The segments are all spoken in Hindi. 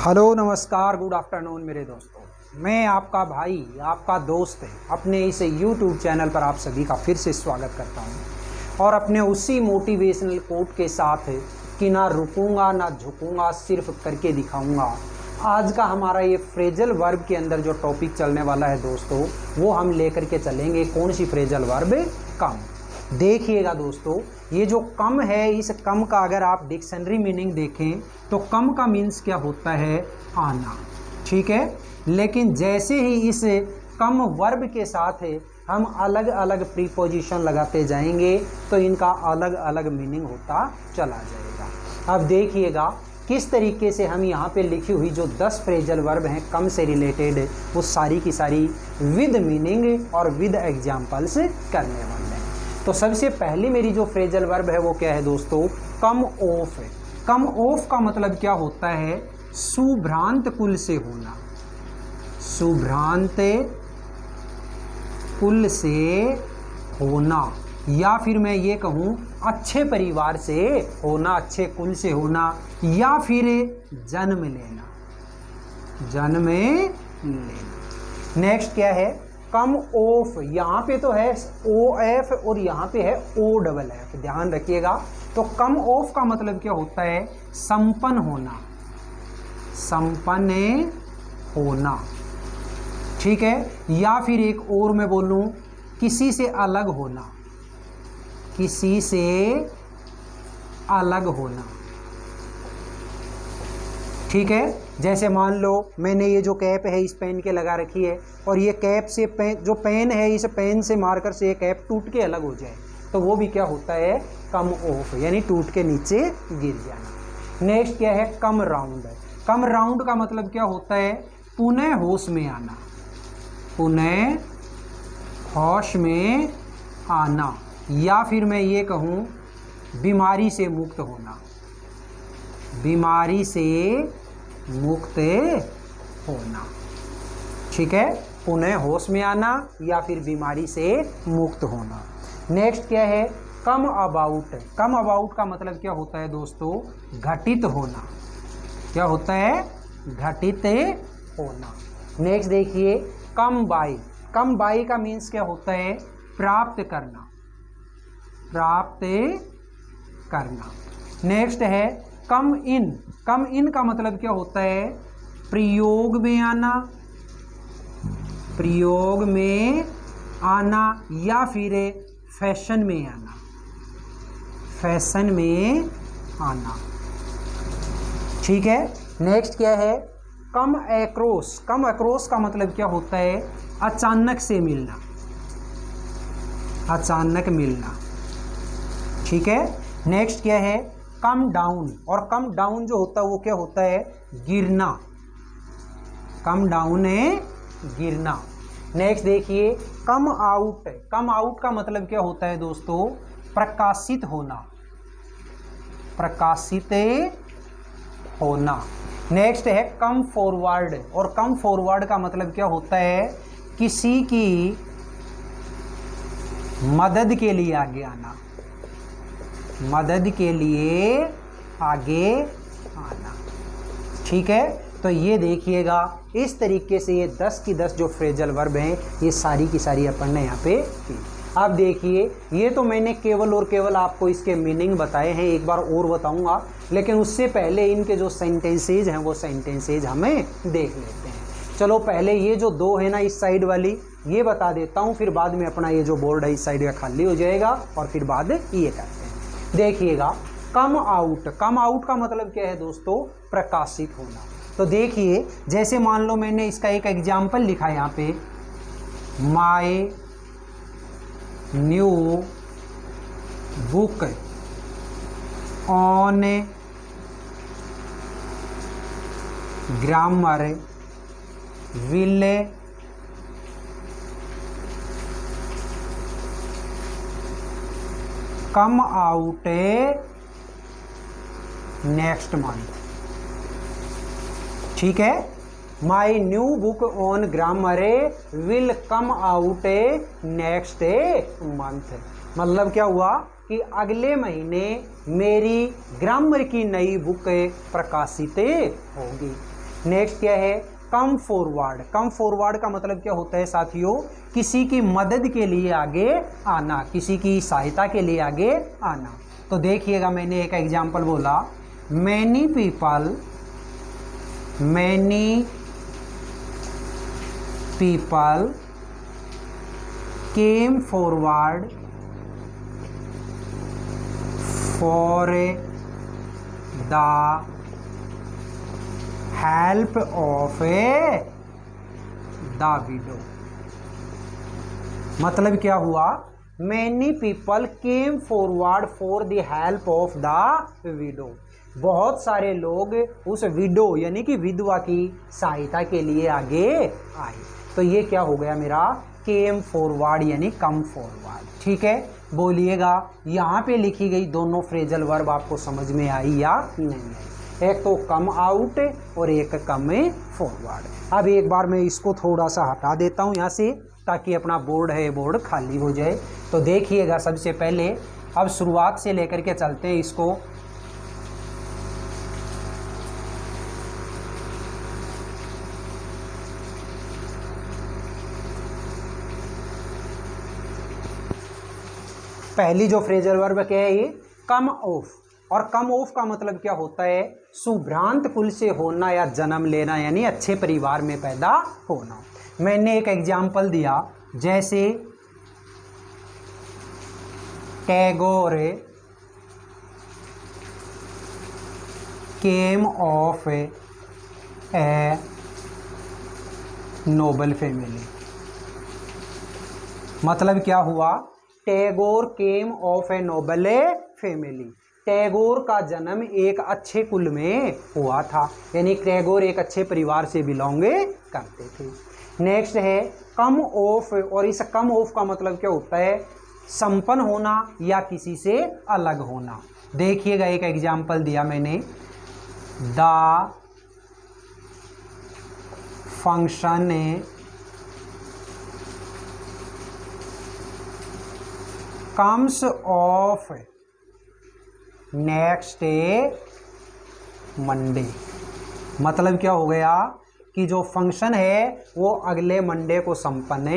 हेलो नमस्कार गुड आफ्टरनून मेरे दोस्तों, मैं आपका भाई आपका दोस्त अपने इस यूट्यूब चैनल पर आप सभी का फिर से स्वागत करता हूं और अपने उसी मोटिवेशनल कोट के साथ कि ना रुकूंगा ना झुकूंगा, सिर्फ करके दिखाऊंगा। आज का हमारा ये फ्रेजल वर्ब के अंदर जो टॉपिक चलने वाला है दोस्तों, वो हम लेकर के चलेंगे। कौन सी फ्रेजल वर्ब? कम। देखिएगा दोस्तों, ये जो कम है, इस कम का अगर आप डिक्शनरी मीनिंग देखें तो कम का मीन्स क्या होता है? आना। ठीक है, लेकिन जैसे ही इस कम वर्ब के साथ हम अलग अलग प्रीपोजिशन लगाते जाएंगे तो इनका अलग अलग मीनिंग होता चला जाएगा। अब देखिएगा किस तरीके से हम यहाँ पे लिखी हुई जो 10 फ्रेजल वर्ब हैं कम से रिलेटेड, वो सारी की सारी विद मीनिंग और विद एग्जाम्पल्स करने वाले हैं। तो सबसे पहली मेरी जो फ्रेजल वर्ब है वो क्या है दोस्तों? कम ऑफ है। कम ऑफ का मतलब क्या होता है? सुभ्रांत कुल से होना। सुभ्रांत कुल से होना, या फिर मैं ये कहूँ अच्छे परिवार से होना, अच्छे कुल से होना, या फिर जन्म लेना, जन्म लेना। नेक्स्ट क्या है? कम ऑफ। यहाँ पे तो है ओ एफ और यहाँ पे है ओ डबल एफ, ध्यान रखिएगा। तो कम ऑफ का मतलब क्या होता है? संपन्न होना, संपन्न होना। ठीक है, या फिर एक और मैं बोलूँ, किसी से अलग होना, किसी से अलग होना। ठीक है, जैसे मान लो मैंने ये जो कैप है इस पेन के लगा रखी है और ये कैप से जो पेन है, इस पेन से मारकर से ये कैप टूट के अलग हो जाए तो वो भी क्या होता है? कम ऑफ, यानी टूट के नीचे गिर जाना। नेक्स्ट क्या है? Come round. कम राउंड का मतलब क्या होता है? पुनः होश में आना, पुनः होश में आना, या फिर मैं ये कहूँ बीमारी से मुक्त होना, बीमारी से मुक्त होना। ठीक है, पुनः होश में आना या फिर बीमारी से मुक्त होना। नेक्स्ट क्या है? Come about. कम अबाउट का मतलब क्या होता है दोस्तों? घटित होना। क्या होता है? घटित होना। नेक्स्ट देखिए, कम बाई। कम बाई का मीन्स क्या होता है? प्राप्त करना, प्राप्त करना। नेक्स्ट है कम इन। कम इन का मतलब क्या होता है? प्रयोग में आना, प्रयोग में आना, या फिर फैशन में आना, फैशन में आना। ठीक है, नेक्स्ट क्या है? कम एक्रोस। कम एक्रोस का मतलब क्या होता है? अचानक से मिलना, अचानक मिलना। ठीक है, नेक्स्ट क्या है? Come down. और कम डाउन जो होता है वो क्या होता है? गिरना, कम डाउन है गिरना। नेक्स्ट देखिए, कम आउट। कम आउट का मतलब क्या होता है दोस्तों? प्रकाशित होना, प्रकाशित होना। नेक्स्ट है कम फॉरवर्ड। और कम फॉरवर्ड का मतलब क्या होता है? किसी की मदद के लिए आगे आना, मदद के लिए आगे आना। ठीक है, तो ये देखिएगा इस तरीके से ये 10 की 10 जो फ्रेजल वर्ब हैं ये सारी की सारी अपन ने यहाँ पे की। अब देखिए, ये तो मैंने केवल और केवल आपको इसके मीनिंग बताए हैं, एक बार और बताऊंगा, लेकिन उससे पहले इनके जो सेंटेंसेज हैं वो सेंटेंसेज हमें देख लेते हैं। चलो पहले ये जो दो है ना इस साइड वाली, ये बता देता हूँ, फिर बाद में अपना ये जो बोर्ड है इस साइड का खाली हो जाएगा और फिर बाद ये करते हैं। देखिएगा, कम आउट। कम आउट का मतलब क्या है दोस्तों? प्रकाशित होना। तो देखिए, जैसे मान लो मैंने इसका एक एग्जाम्पल लिखा यहाँ पे, my new book on grammar will come out next month. ठीक है, my new book on grammar will come out next month. मतलब क्या हुआ कि अगले महीने मेरी ग्रामर की नई बुक प्रकाशित होगी। नेक्स्ट क्या है, कम फॉरवर्ड। कम फॉरवर्ड का मतलब क्या होता है साथियों, किसी की मदद के लिए आगे आना, किसी की सहायता के लिए आगे आना। तो देखिएगा मैंने एक एग्जांपल बोला, many people came forward for the help of the widow. मतलब क्या हुआ, many people came forward for the help of the widow. बहुत सारे लोग उस विडो यानी कि विधवा की सहायता के लिए आगे आए। तो ये क्या हो गया मेरा, केम फॉरवर्ड यानी कम फॉरवर्ड। ठीक है, बोलिएगा यहाँ पे लिखी गई दोनों फ्रेजल वर्ब आपको समझ में आई या नहीं। एक तो कम आउट और एक कम फॉरवर्ड। अब एक बार मैं इसको थोड़ा सा हटा देता हूँ यहाँ से, ताकि अपना बोर्ड है बोर्ड खाली हो जाए। तो देखिएगा सबसे पहले, अब शुरुआत से लेकर के चलते हैं इसको। पहली जो फ्रेजल वर्ब क्या है, ये कम ऑफ। और कम ऑफ का मतलब क्या होता है, सुभ्रांत कुल से होना या जन्म लेना, यानी अच्छे परिवार में पैदा होना। मैंने एक एग्जाम्पल दिया, जैसे Tagore came of a noble family. मतलब क्या हुआ, Tagore came of a noble family. Tagore का जन्म एक अच्छे कुल में हुआ था, यानी टैगोर एक अच्छे परिवार से बिलोंग करते थे। नेक्स्ट है कम ऑफ, और इस कम ऑफ का मतलब क्या होता है, संपन्न होना या किसी से अलग होना। देखिएगा एक एग्जाम्पल दिया मैंने, the function comes of next Monday. मतलब क्या हो गया कि जो फंक्शन है वो अगले मंडे को संपन्न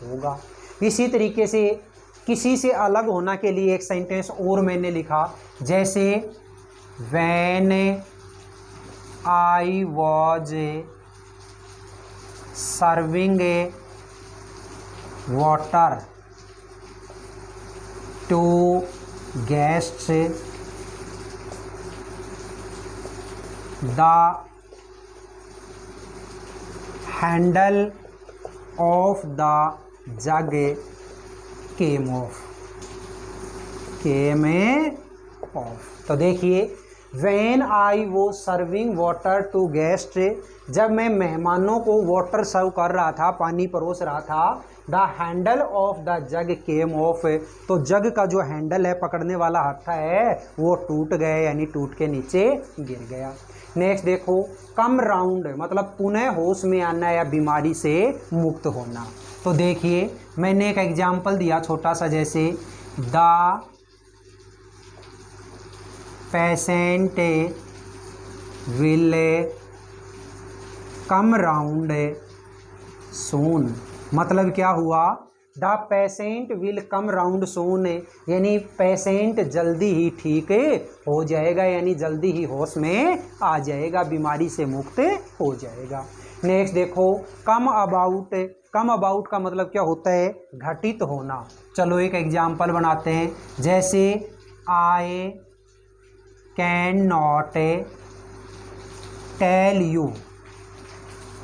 होगा। इसी तरीके से किसी से अलग होना के लिए एक सेंटेंस और मैंने लिखा, जैसे when I was serving water to guests the handle of the jug came off. तो देखिए, व्हेन आई वो सर्विंग वाटर टू गेस्ट, जब मैं मेहमानों को वाटर सर्व कर रहा था, पानी परोस रहा था, the handle of the jug came off, तो जग का जो हैंडल है, पकड़ने वाला हत्था है, वो टूट गया, यानी टूट के नीचे गिर गया। नेक्स्ट देखो, कम राउंड मतलब पुनः होश में आना या बीमारी से मुक्त होना। तो देखिए मैंने एक एग्जाम्पल दिया छोटा सा, जैसे the patient will come round soon. मतलब क्या हुआ, the patient will come round soon, यानी पेशेंट जल्दी ही ठीक हो जाएगा, यानी जल्दी ही होश में आ जाएगा, बीमारी से मुक्त हो जाएगा। नेक्स्ट देखो, कम अबाउट। कम अबाउट का मतलब क्या होता है, घटित होना। चलो एक एग्जाम्पल बनाते हैं, जैसे I can not tell you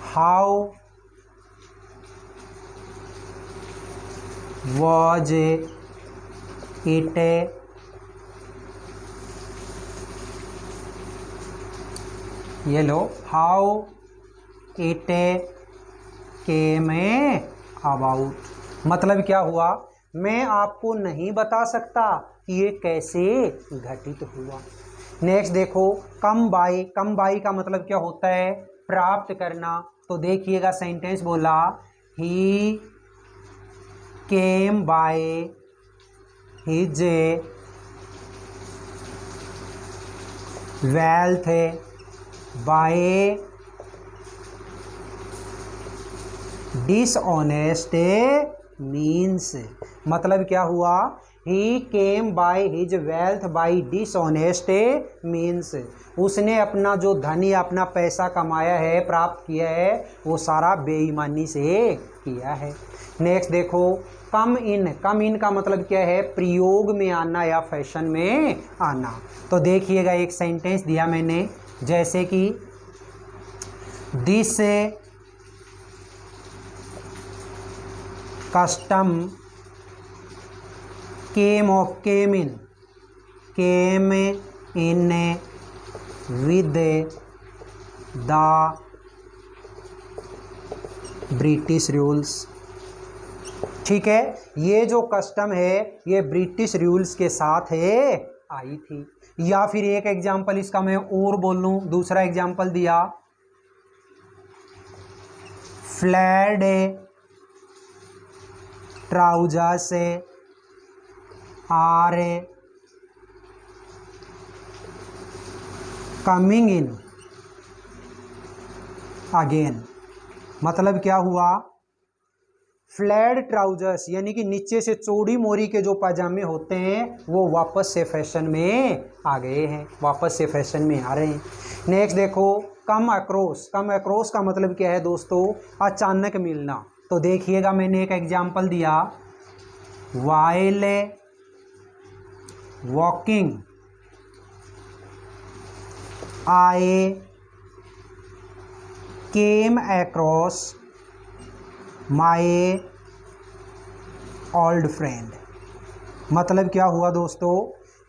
how was it ये लो, हाउ इट केम अबाउट। मतलब क्या हुआ, मैं आपको नहीं बता सकता कि ये कैसे घटित हुआ। नेक्स्ट देखो, कम बाय। कम बाय का मतलब क्या होता है, प्राप्त करना। तो देखिएगा सेंटेंस बोला, he came by his wealth by dishonest means, मतलब क्या हुआ, he came by his wealth by dishonest means, उसने अपना जो धन या अपना पैसा कमाया है, प्राप्त किया है, वो सारा बेईमानी से किया है। नेक्स्ट देखो, कम इन का मतलब क्या है, प्रयोग में आना या फैशन में आना। तो देखिएगा एक सेंटेंस दिया मैंने, जैसे कि this custom came in with the British rules. ठीक है, ये जो कस्टम है ये ब्रिटिश रूल्स के साथ है आई थी। या फिर एक एग्जाम्पल इसका मैं और बोल लूँ, दूसरा एग्जाम्पल दिया, flared trousers are coming in again. मतलब क्या हुआ, फ्लैड ट्राउजर्स यानी कि नीचे से चौड़ी मोरी के जो पाजामे होते हैं वो वापस से फैशन में आ गए हैं, वापस से फैशन में आ रहे हैं। नेक्स्ट देखो, कम अक्रॉस का मतलब क्या है दोस्तों, अचानक मिलना। तो देखिएगा मैंने एक एग्जाम्पल दिया, while walking I came across my old friend. मतलब क्या हुआ दोस्तों,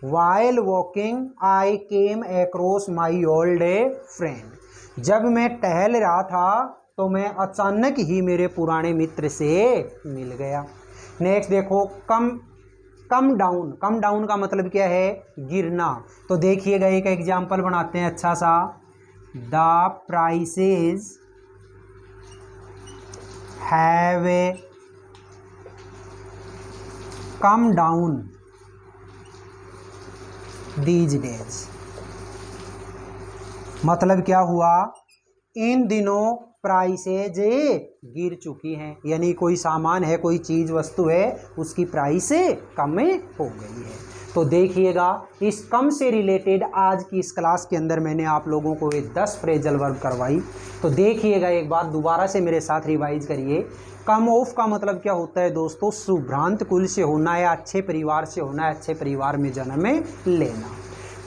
while walking I came across my old friend. जब मैं टहल रहा था तो मैं अचानक ही मेरे पुराने मित्र से मिल गया। नेक्स्ट देखो, कम डाउन का मतलब क्या है, गिरना। तो देखिएगा एक एग्जाम्पल बनाते हैं अच्छा सा, the prices have come down these days. मतलब क्या हुआ, इन दिनों प्राइसेज गिर चुकी हैं, यानी कोई सामान है, कोई चीज़ वस्तु है, उसकी प्राइस कम हो गई है। तो देखिएगा इस कम से रिलेटेड आज की इस क्लास के अंदर मैंने आप लोगों को ये 10 फ्रेजल वर्ब करवाई। तो देखिएगा एक बार दोबारा से मेरे साथ रिवाइज करिए। कम ऑफ का मतलब क्या होता है दोस्तों, सुभ्रांत कुल से होना या अच्छे परिवार से होना, अच्छे परिवार में जन्म लेना।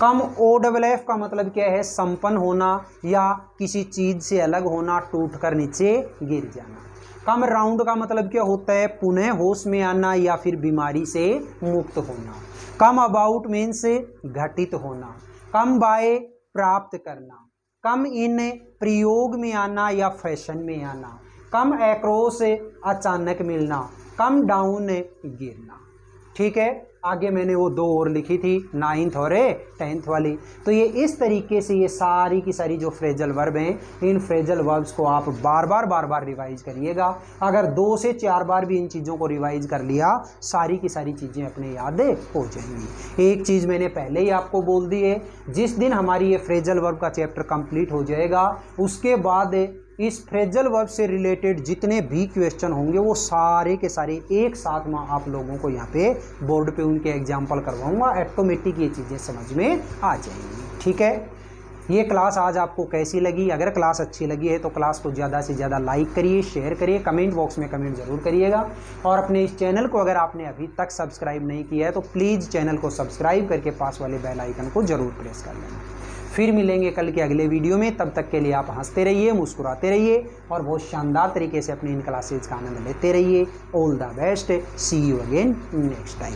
कम OFF का मतलब क्या है, संपन्न होना या किसी चीज़ से अलग होना, टूटकर नीचे गिर जाना। कम राउंड का मतलब क्या होता है, पुनः होश में आना या फिर बीमारी से मुक्त होना। कम अबाउट मीन्स घटित होना। कम बाय प्राप्त करना। कम इन प्रयोग में आना या फैशन में आना। कम अक्रॉस अचानक मिलना। कम डाउन गिरना। ठीक है, आगे मैंने वो 2 और लिखी थी, 9th और 10th वाली। तो ये इस तरीके से ये सारी की सारी जो फ्रेजल वर्ब हैं, इन फ्रेजल वर्ब्स को आप बार बार रिवाइज करिएगा। अगर 2 से 4 बार भी इन चीज़ों को रिवाइज कर लिया, सारी की सारी चीज़ें अपने याद हो जाएंगी। एक चीज़ मैंने पहले ही आपको बोल दी है, जिस दिन हमारी ये फ्रेजल वर्ब का चैप्टर कंप्लीट हो जाएगा, उसके बाद इस फ्रेजल वर्ब से रिलेटेड जितने भी क्वेश्चन होंगे वो सारे के सारे एक साथ में आप लोगों को यहाँ पे बोर्ड पे उनके एग्जाम्पल करवाऊंगा। ऑटोमेटिक ये चीज़ें समझ में आ जाएंगी। ठीक है, ये क्लास आज आपको कैसी लगी? अगर क्लास अच्छी लगी है तो क्लास को ज़्यादा से ज़्यादा लाइक करिए, शेयर करिए, कमेंट बॉक्स में कमेंट ज़रूर करिएगा। और अपने इस चैनल को अगर आपने अभी तक सब्सक्राइब नहीं किया है तो प्लीज़ चैनल को सब्सक्राइब करके पास वाले बेल आइकन को ज़रूर प्रेस कर लेना। फिर मिलेंगे कल के अगले वीडियो में। तब तक के लिए आप हंसते रहिए, मुस्कुराते रहिए और बहुत शानदार तरीके से अपनी इन क्लासेज का आनंद लेते रहिए। All the best, see you again next time.